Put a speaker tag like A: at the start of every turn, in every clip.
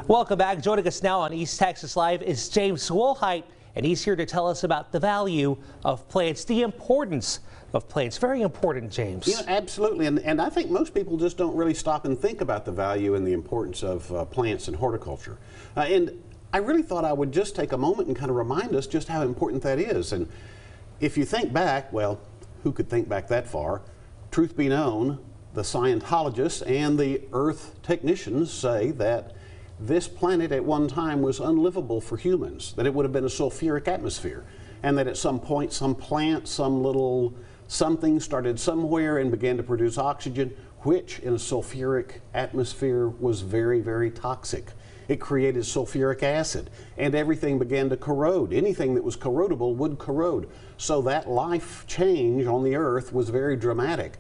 A: Welcome back. Joining us now on East Texas Live is James Wilhite, and he's here to tell us about the value of plants, the importance of plants. Very important, James.
B: Yeah, absolutely. And I think most people just don't really stop and think about the value and the importance of plants and horticulture. And I really thought I would just take a moment and kind of remind us just how important that is. And if you think back, well, who could think back that far? Truth be known, the Scientologists and the Earth technicians say that this planet at one time was unlivable for humans, that it would have been a sulfuric atmosphere, and that at some point some plant, some little something started somewhere and began to produce oxygen, which in a sulfuric atmosphere was very, very toxic. It created sulfuric acid, and everything began to corrode. Anything that was corrodable would corrode. So that life change on the Earth was very dramatic.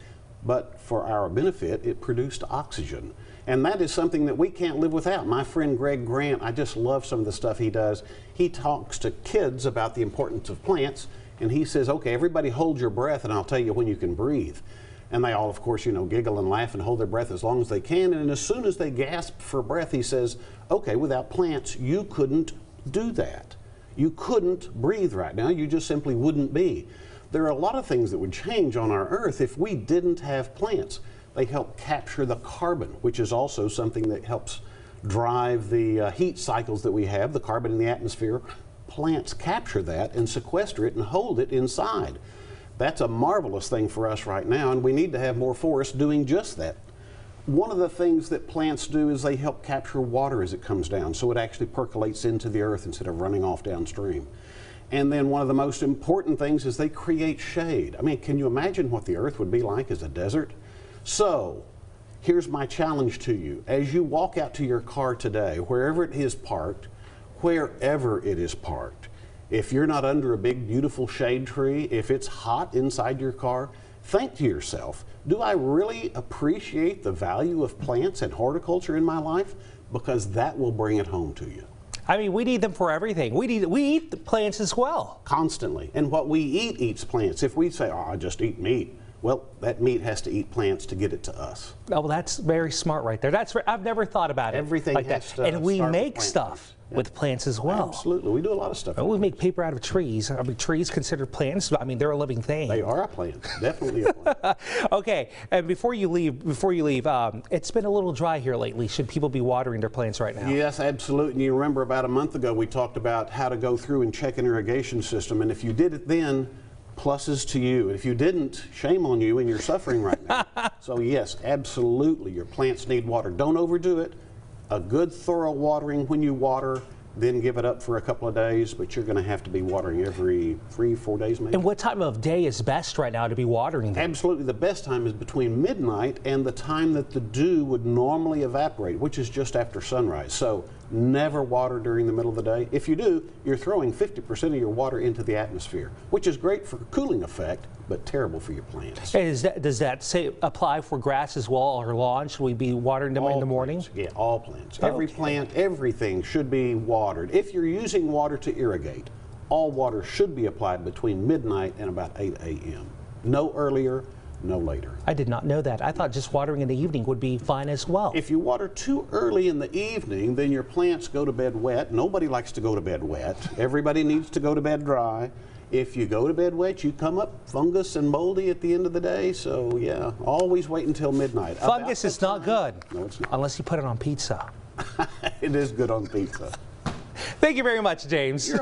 B: But for our benefit, it produced oxygen. And that is something that we can't live without. My friend Greg Grant, I just love some of the stuff he does. He talks to kids about the importance of plants, and he says, okay, everybody hold your breath and I'll tell you when you can breathe. And they all, of course, giggle and laugh and hold their breath as long as they can. And as soon as they gasp for breath, he says, okay, without plants, you couldn't do that. You couldn't breathe right now. You just simply wouldn't be. There are a lot of things that would change on our Earth if we didn't have plants. They help capture the carbon, which is also something that helps drive the heat cycles that we have, the carbon in the atmosphere. Plants capture that and sequester it and hold it inside. That's a marvelous thing for us right now, and we need to have more forests doing just that. One of the things that plants do is they help capture water as it comes down, so it actually percolates into the earth instead of running off downstream. And then one of the most important things is they create shade. I mean, can you imagine what the earth would be like as a desert? So, here's my challenge to you. As you walk out to your car today, wherever it is parked, if you're not under a big, beautiful shade tree, if it's hot inside your car, think to yourself, do I really appreciate the value of plants and horticulture in my life? Because that will bring it home to you.
A: I mean, we need them for everything. We eat the plants as well.
B: Constantly. And what we eat eats plants. If we say, oh, I just eat meat, well, that meat has to eat plants to get it to us.
A: Oh, well, that's very smart right there. I've never thought about it.
B: Everything
A: like
B: has
A: that.
B: To
A: and we make
B: with
A: stuff with plants as well.
B: Absolutely. We do a lot of stuff.
A: We make paper out of trees. I mean, trees considered plants. I mean, they're a living thing.
B: They are a plant. Definitely a plant.
A: Okay. And before you leave, it's been a little dry here lately. Should people be watering their plants right now?
B: Yes, absolutely. And you remember about a month ago we talked about how to go through and check an irrigation system. And if you did it then, pluses to you. If you didn't, shame on you and you're suffering right now. So yes, absolutely, your plants need water. Don't overdo it. A good thorough watering when you water, then give it up for a couple of days, but you're going to have to be watering every 3-4 days maybe.
A: And what time of day is best right now to be watering them?
B: Absolutely, the best time is between midnight and the time that the dew would normally evaporate, which is just after sunrise. So never water during the middle of the day. If you do, you're throwing 50% of your water into the atmosphere, which is great for cooling effect, but terrible for your plants.
A: And does that apply for grass as well, or lawn? Should we be watering them in the morning?
B: Plants. Yeah, all plants. Every plant, everything should be watered. If you're using water to irrigate, all water should be applied between midnight and about 8 a.m. No earlier, no later.
A: I did not know that. I thought just watering in the evening would be fine as well.
B: If you water too early in the evening, then your plants go to bed wet. Nobody likes to go to bed wet. Everybody needs to go to bed dry. If you go to bed wet, you come up fungus and moldy at the end of the day. So yeah, always wait until midnight.
A: Fungus is not good.
B: No, it's not.
A: Unless you put it on pizza.
B: It is good on pizza.
A: Thank you very much, James.